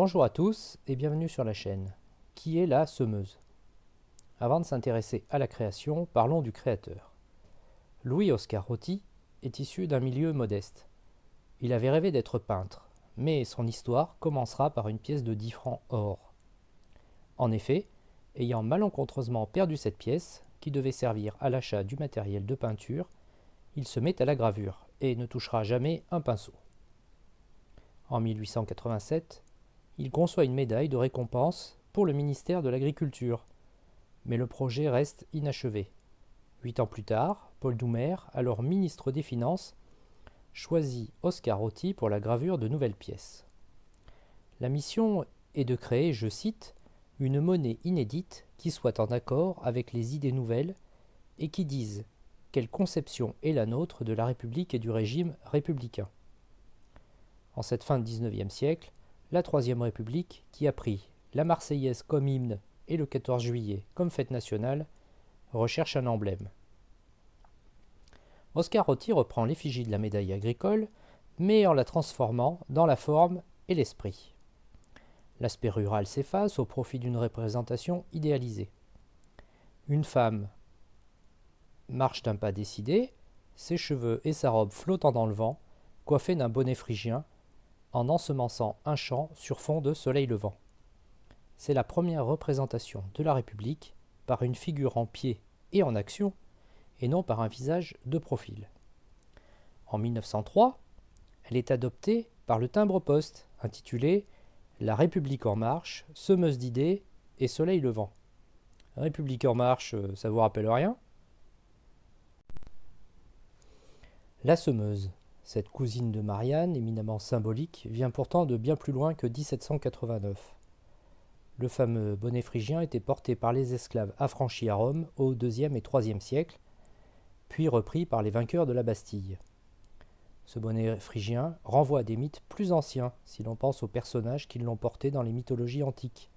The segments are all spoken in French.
Bonjour à tous et bienvenue sur la chaîne. Qui est la semeuse? Avant de s'intéresser à la création, parlons du créateur. Louis-Oscar Roty est issu d'un milieu modeste. Il avait rêvé d'être peintre, mais son histoire commencera par une pièce de 10 francs or. En effet, ayant malencontreusement perdu cette pièce, qui devait servir à l'achat du matériel de peinture, il se met à la gravure et ne touchera jamais un pinceau. En 1887, il conçoit une médaille de récompense pour le ministère de l'Agriculture, mais le projet reste inachevé. 8 ans plus tard, Paul Doumer, alors ministre des Finances, choisit Oscar Roty pour la gravure de nouvelles pièces. La mission est de créer, je cite, « une monnaie inédite qui soit en accord avec les idées nouvelles et qui dise quelle conception est la nôtre de la République et du régime républicain ». En cette fin de XIXe siècle, la Troisième République, qui a pris la Marseillaise comme hymne et le 14 juillet comme fête nationale, recherche un emblème. Oscar Roty reprend l'effigie de la médaille agricole, mais en la transformant dans la forme et l'esprit. L'aspect rural s'efface au profit d'une représentation idéalisée. Une femme marche d'un pas décidé, ses cheveux et sa robe flottant dans le vent, coiffée d'un bonnet phrygien, en ensemençant un champ sur fond de soleil levant. C'est la première représentation de la République par une figure en pied et en action, et non par un visage de profil. En 1903, elle est adoptée par le timbre-poste, intitulé « La République en marche, semeuse d'idées et soleil levant ». République en marche, ça vous rappelle rien? La semeuse, cette cousine de Marianne, éminemment symbolique, vient pourtant de bien plus loin que 1789. Le fameux bonnet phrygien était porté par les esclaves affranchis à Rome au IIe et IIIe siècle, puis repris par les vainqueurs de la Bastille. Ce bonnet phrygien renvoie à des mythes plus anciens, si l'on pense aux personnages qui l'ont porté dans les mythologies antiques.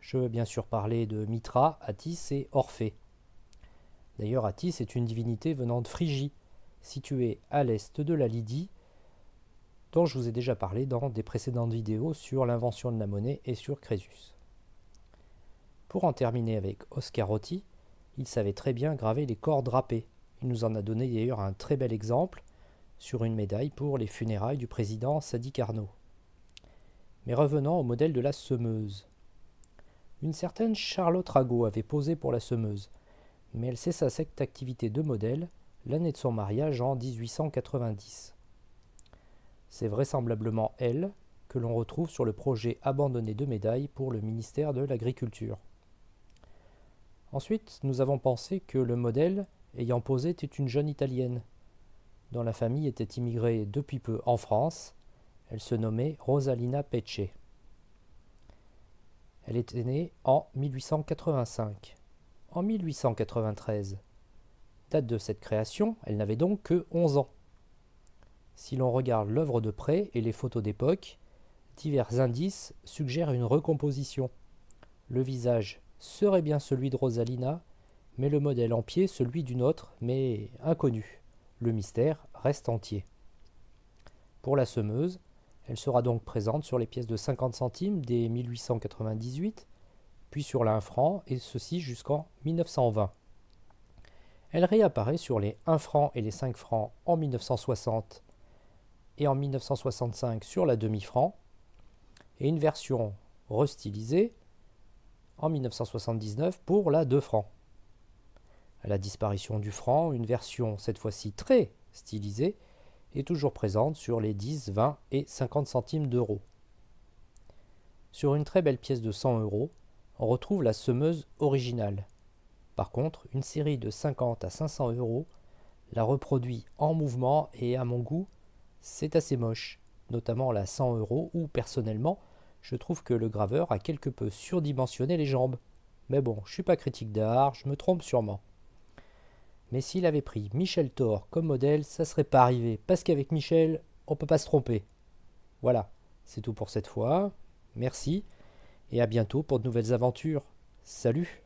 Je veux bien sûr parler de Mithra, Attis et Orphée. D'ailleurs, Attis est une divinité venant de Phrygie, située à l'est de la Lydie, dont je vous ai déjà parlé dans des précédentes vidéos sur l'invention de la monnaie et sur Crésus. Pour en terminer avec Oscar Roty, il savait très bien graver les corps drapés. Il nous en a donné d'ailleurs un très bel exemple sur une médaille pour les funérailles du président Sadi Carnot. Mais revenons au modèle de la semeuse. Une certaine Charlotte Ragot avait posé pour la semeuse, mais elle cessa cette activité de modèle l'année de son mariage en 1890. C'est vraisemblablement elle que l'on retrouve sur le projet abandonné de médaille pour le ministère de l'Agriculture. Ensuite, nous avons pensé que le modèle ayant posé était une jeune Italienne, dont la famille était immigrée depuis peu en France. Elle se nommait Rosalina Pecce. Elle était née en 1885. En 1893, date de cette création, elle n'avait donc que 11 ans. Si l'on regarde l'œuvre de près et les photos d'époque, divers indices suggèrent une recomposition. Le visage serait bien celui de Rosalina, mais le modèle en pied celui d'une autre, mais inconnue. Le mystère reste entier. Pour la semeuse, elle sera donc présente sur les pièces de 50 centimes dès 1898, puis sur l'1 franc, et ceci jusqu'en 1920. Elle réapparaît sur les 1 franc et les 5 francs en 1960 et en 1965 sur la demi-franc, et une version restylisée en 1979 pour la 2 francs. À la disparition du franc, une version cette fois-ci très stylisée est toujours présente sur les 10, 20 et 50 centimes d'euros. Sur une très belle pièce de 100 euros, on retrouve la semeuse originale. Par contre, une série de 50 à 500 euros la reproduit en mouvement et à mon goût, c'est assez moche, notamment la 100 euros où personnellement, je trouve que le graveur a quelque peu surdimensionné les jambes. Mais bon, je suis pas critique d'art, je me trompe sûrement. Mais s'il avait pris Michel Thor comme modèle, ça serait pas arrivé, parce qu'avec Michel, on peut pas se tromper. Voilà, c'est tout pour cette fois. Merci, et à bientôt pour de nouvelles aventures. Salut!